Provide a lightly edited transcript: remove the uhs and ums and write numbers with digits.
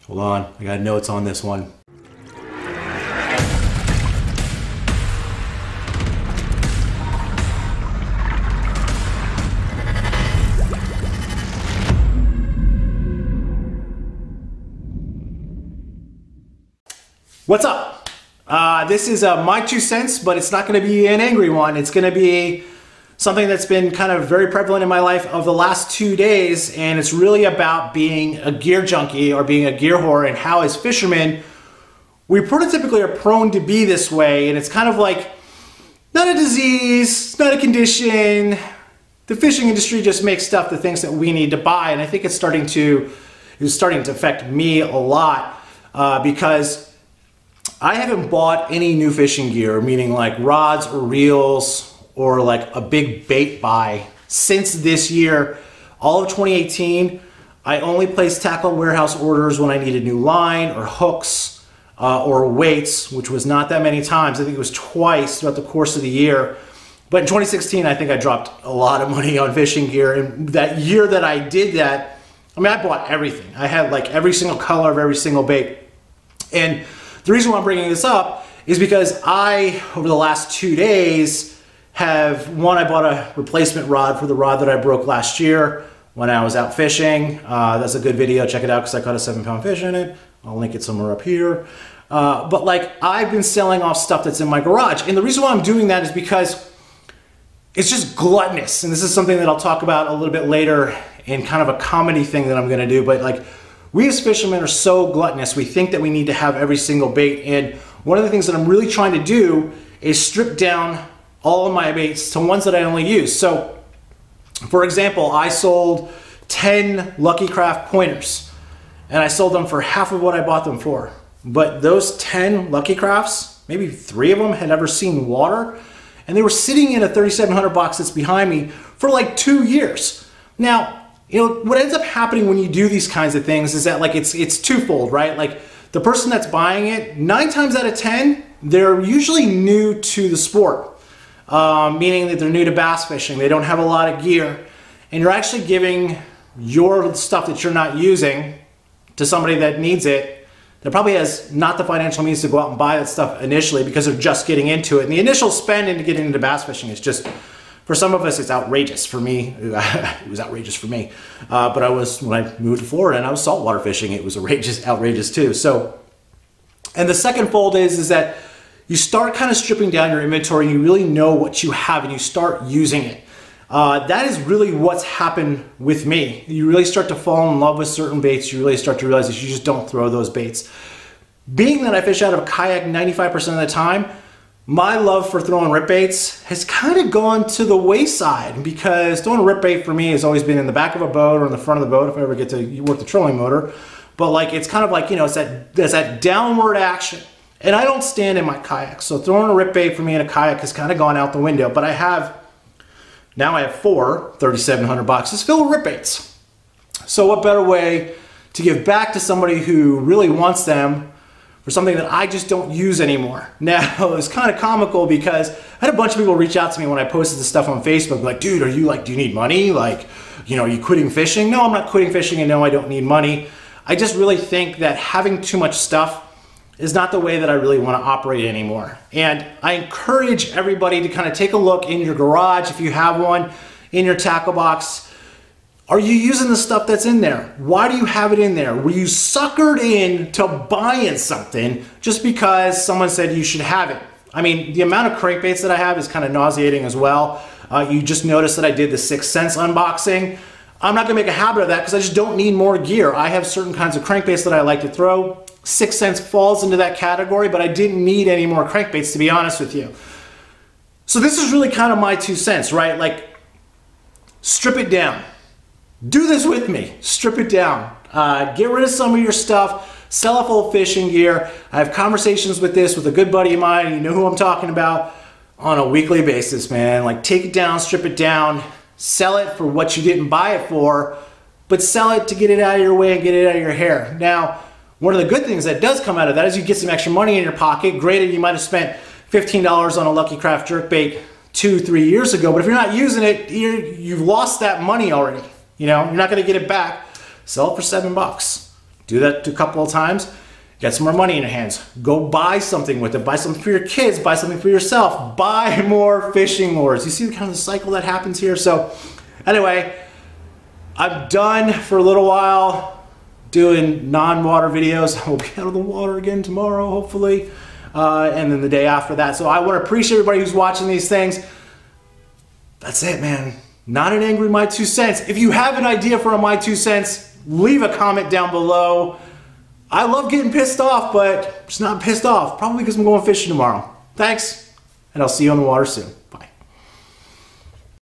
Hold on, I got notes on this one. What's up? This is my 2 cents, but it's not going to be an angry one. It's going to be something that's been kind of very prevalent in my life of the last 2 days, and it's really about being a gear junkie or being a gear whore, and how as fishermen, we prototypically are prone to be this way, and it's kind of like, not a disease, not a condition. The fishing industry just makes stuff, the things that we need to buy, and I think it's starting to affect me a lot because I haven't bought any new fishing gear, meaning like rods or reels or like a big bait buy since this year. All of 2018, I only placed tackle warehouse orders when I needed new line or hooks or weights, which was not that many times. I think it was twice throughout the course of the year. But in 2016, I think I dropped a lot of money on fishing gear. And that year that I did that, I mean, I bought everything. I had like every single color of every single bait. And the reason why I'm bringing this up is because I, over the last 2 days, I bought a replacement rod for the rod that I broke last year when I was out fishing. That's a good video, check it out because I caught a 7-pound fish in it. I'll link it somewhere up here. But like, I've been selling off stuff that's in my garage. And the reason why I'm doing that is because it's just gluttonous. And this is something that I'll talk about a little bit later in kind of a comedy thing that I'm gonna do. But like, we as fishermen are so gluttonous, we think that we need to have every single bait. And one of the things that I'm really trying to do is strip down all of my baits to ones that I only use. So, for example, I sold 10 Lucky Craft pointers, and I sold them for half of what I bought them for. But those 10 Lucky Crafts, maybe 3 of them had never seen water, and they were sitting in a 3,700 box that's behind me for like 2 years. Now, you know, what ends up happening when you do these kinds of things is that like it's twofold, right? Like the person that's buying it, 9 times out of 10, they're usually new to the sport, meaning that they're new to bass fishing. They don't have a lot of gear, and you're actually giving your stuff that you're not using to somebody that needs it, that probably has not the financial means to go out and buy that stuff initially because they're just getting into it. And the initial spend into getting into bass fishing is just, for some of us, it's outrageous. For me, it was outrageous for me. But when I moved to Florida and I was saltwater fishing, it was outrageous too. So, and the second fold is that you start kind of stripping down your inventory. You really know what you have and you start using it. That is really what's happened with me. You really start to fall in love with certain baits. You really start to realize that you just don't throw those baits. Being that I fish out of a kayak 95% of the time, my love for throwing rip baits has kind of gone to the wayside, because throwing a rip bait for me has always been in the back of a boat or in the front of the boat if I ever get to work the trolling motor. But like, it's kind of like, you know, there's that downward action. And I don't stand in my kayak. So throwing a rip bait for me in a kayak has kind of gone out the window. But now I have 4 3,700 boxes filled with rip baits. So what better way to give back to somebody who really wants them for something that I just don't use anymore. Now, it's kind of comical because I had a bunch of people reach out to me when I posted this stuff on Facebook, like, dude, do you need money? Like, you know, are you quitting fishing? No, I'm not quitting fishing, and no, I don't need money. I just really think that having too much stuff is not the way that I really want to operate anymore. And I encourage everybody to kind of take a look in your garage, if you have one, in your tackle box. Are you using the stuff that's in there? Why do you have it in there? Were you suckered into buying something just because someone said you should have it? I mean, the amount of crankbaits that I have is kind of nauseating as well. You just noticed that I did the 6 cents unboxing. I'm not gonna make a habit of that because I just don't need more gear. I have certain kinds of crankbaits that I like to throw. 6 cents falls into that category, but I didn't need any more crankbaits, to be honest with you. So this is really kind of my 2 cents, right? Like, strip it down. Do this with me. Strip it down. Get rid of some of your stuff. Sell off old fishing gear. I have conversations with a good buddy of mine. You know who I'm talking about, on a weekly basis, man. Like, take it down, strip it down, sell it for what you didn't buy it for, but sell it to get it out of your way and get it out of your hair. Now, one of the good things that does come out of that is you get some extra money in your pocket. Granted, you might have spent $15 on a Lucky Craft jerkbait 2-3 years ago, but if you're not using it, you've lost that money already. You know, you're not going to get it back. Sell it for $7. Do that a couple of times. Get some more money in your hands. Go buy something with it. Buy something for your kids. Buy something for yourself. Buy more fishing lures. You see the kind of the cycle that happens here? So anyway, I'm done for a little while doing non-water videos. I will be out of the water again tomorrow, hopefully. And then the day after that. So I want to appreciate everybody who's watching these things. That's it, man. Not an angry my 2 cents. If you have an idea for a my 2 cents, leave a comment down below. I love getting pissed off, but I'm just not pissed off. Probably because I'm going fishing tomorrow. Thanks, and I'll see you on the water soon. Bye.